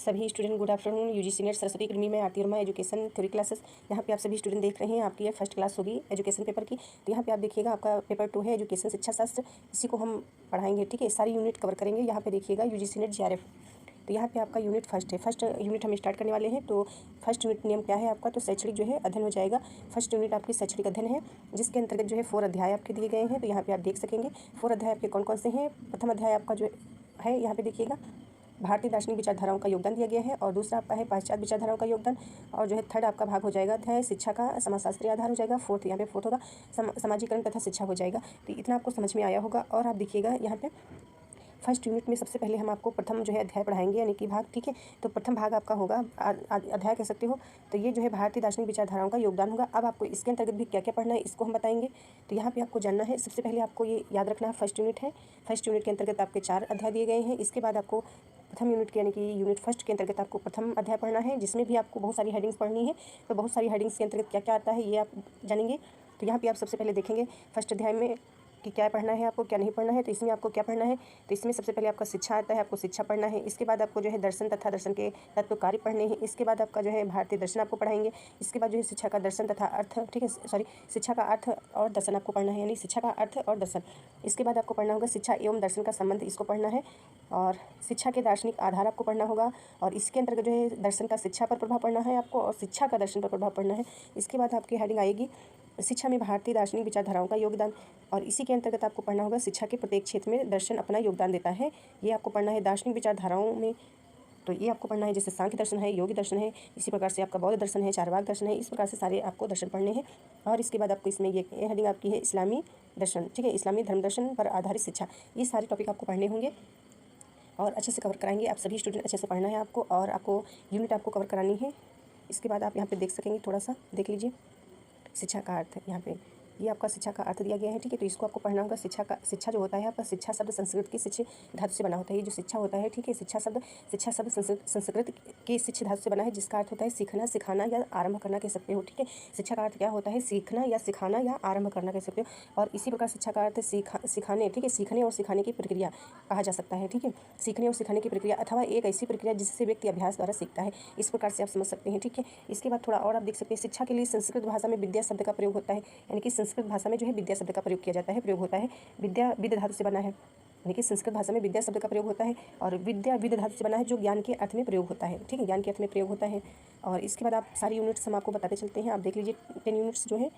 सभी student good afternoon. UG senior Saraswati academy में Aarti Verma education theory classes. यहाँ पे आप सभी स्टूडेंट देख रहे हैं, आपकी ये फर्स्ट क्लास होगी एजुकेशन पेपर की। तो यहाँ पे आप देखिएगा, आपका पेपर 2 है एजुकेशन शिक्षा शास्त्र। इसी को हम पढ़ाएंगे, ठीक है। सारी यूनिट कवर करेंगे। यहाँ पे देखिएगा यूजी सीनियर जीआरएफ। तो यहाँ पे आपका यूनिट फर्स्ट है। फर्स्ट यूनिट हम स्टार्ट करने वाले हैं। तो फर्स्ट यूनिट नियम क्या है आपका, तो शैक्षणिक जो है अध्ययन हो जाएगा। फर्स्ट यूनिट आपकी शैक्षणिक अध्ययन है, जिसके अंतर्गत जो है 4 अध्याय आपके दिए गए हैं। तो यहाँ पे आप देख सकेंगे 4 अध्याय आपके कौन कौन से हैं। प्रथम अध्याय आपका जो है, यहाँ पे देखिएगा भारतीय दार्शनिक विचारधाराओं का योगदान दिया गया है। और दूसरा आपका है पाश्चात्य विचारधाराओं का योगदान। और जो है थर्ड आपका भाग हो जाएगा अध्याय शिक्षा का समाजशास्त्रीय आधार हो जाएगा। फोर्थ यहाँ पे फोर्थ होगा समाजीकरण तथा शिक्षा हो जाएगा। तो इतना आपको समझ में आया होगा। और आप देखिएगा यहाँ पे फर्स्ट यूनिट में सबसे पहले हम आपको प्रथम जो है अध्याय पढ़ाएंगे, यानी कि भाग, ठीक है। तो प्रथम भाग आपका होगा अध्याय कह सकते हो। तो ये जो है भारतीय दार्शनिक विचारधाराओं का योगदान होगा। अब आपको इसके अंतर्गत भी क्या क्या पढ़ना है इसको हम बताएंगे। तो यहाँ पे आपको जानना है, सबसे पहले आपको ये याद रखना है फर्स्ट यूनिट है। फर्स्ट यूनिट के अंतर्गत आपके 4 अध्याय दिए गए हैं। इसके बाद आपको प्रथम यूनिट के यानी कि यूनिट फर्स्ट के अंतर्गत आपको प्रथम अध्याय पढ़ना है, जिसमें भी आपको बहुत सारी हेडिंग्स पढ़नी है। तो बहुत सारी हेडिंग्स के अंतर्गत क्या क्या आता है ये आप जानेंगे। तो यहाँ पे आप सबसे पहले देखेंगे फर्स्ट अध्याय में कि क्या पढ़ना है आपको, क्या नहीं पढ़ना है। तो इसमें आपको क्या पढ़ना है, तो इसमें सबसे पहले आपका शिक्षा आता है, आपको शिक्षा पढ़ना है। इसके बाद आपको जो है दर्शन तथा दर्शन के तत्व कार्य पढ़ने हैं। इसके बाद आपका जो है भारतीय दर्शन आपको पढ़ाएंगे। इसके बाद जो है शिक्षा का दर्शन तथा अर्थ, ठीक है, सॉरी, शिक्षा का अर्थ और दर्शन आपको पढ़ना है, यानी शिक्षा का अर्थ और दर्शन। इसके बाद आपको पढ़ना होगा शिक्षा एवं दर्शन का संबंध, इसको पढ़ना है। और शिक्षा के दार्शनिक आधार आपको पढ़ना होगा। और इसके अंतर्गत जो है दर्शन का शिक्षा पर प्रभाव पढ़ना है आपको, और शिक्षा का दर्शन पर प्रभाव पढ़ना है। इसके बाद आपकी हेडिंग आएगी शिक्षा में भारतीय दार्शनिक विचारधाराओं का योगदान। और इसी के अंतर्गत आपको पढ़ना होगा शिक्षा के प्रत्येक क्षेत्र में दर्शन अपना योगदान देता है। ये आपको पढ़ना है दार्शनिक विचारधाराओं में। तो ये आपको पढ़ना है, जैसे सांख्य दर्शन है, योगी दर्शन है, इसी प्रकार से आपका बौद्ध दर्शन है, चारवाक दर्शन है। इस प्रकार से सारे आपको दर्शन पढ़ने हैं। और इसके बाद आपको इसमें ये हेडिंग आपकी है इस्लामी दर्शन, ठीक है, इस्लामी धर्म दर्शन पर आधारित शिक्षा। ये सारे टॉपिक आपको पढ़ने होंगे और अच्छे से कवर कराएंगे। आप सभी स्टूडेंट अच्छे से पढ़ना है आपको, और आपको यूनिट आपको कवर करानी है। इसके बाद आप यहाँ पे देख सकेंगे, थोड़ा सा देख लीजिए शिक्षा का अर्थ। यहाँ पे ये आपका शिक्षा का अर्थ दिया गया है, ठीक है। तो इसको आपको पढ़ना होगा। शिक्षा जो होता है आपका, शिक्षा शब्द संस्कृत की शिक्षा धातु से बना होता है। ये जो शिक्षा होता है, ठीक है, शिक्षा शब्द संस्कृत की शिक्षा धातु से बना है, जिसका अर्थ होता है सीखना, सिखाना या आरंभ करना कह सकते हो, ठीक है। शिक्षा का अर्थ क्या होता है, सीखना या सिखाना या आरंभ करना कह सकते हो। और इसी प्रकार शिक्षा का अर्थ सिखाने, ठीक है, सीखने और सिखाने की प्रक्रिया कहा जा सकता है, ठीक है। सीखने और सिखाने की प्रक्रिया अथवा एक ऐसी प्रक्रिया जिससे व्यक्ति अभ्यास द्वारा सीखता है। इस प्रकार से आप समझ सकते हैं, ठीक है। इसके बाद थोड़ा और आप देख सकते हैं, शिक्षा के लिए संस्कृत भाषा में विद्या शब्द का प्रयोग होता है, यानी कि संस्कृत भाषा में जो है विद्या शब्द का प्रयोग किया जाता है, प्रयोग होता है। विद्या विद धातु से बना है, यानी कि संस्कृत भाषा में विद्या शब्द का प्रयोग होता है। और विद्या विद धातु से बना है, जो ज्ञान के अर्थ में प्रयोग होता है, ठीक है, ज्ञान के अर्थ में प्रयोग होता है। और इसके बाद आप सारी यूनिट्स हम आपको बताते चलते हैं। आप देख लीजिए 10 यूनिट्स जो है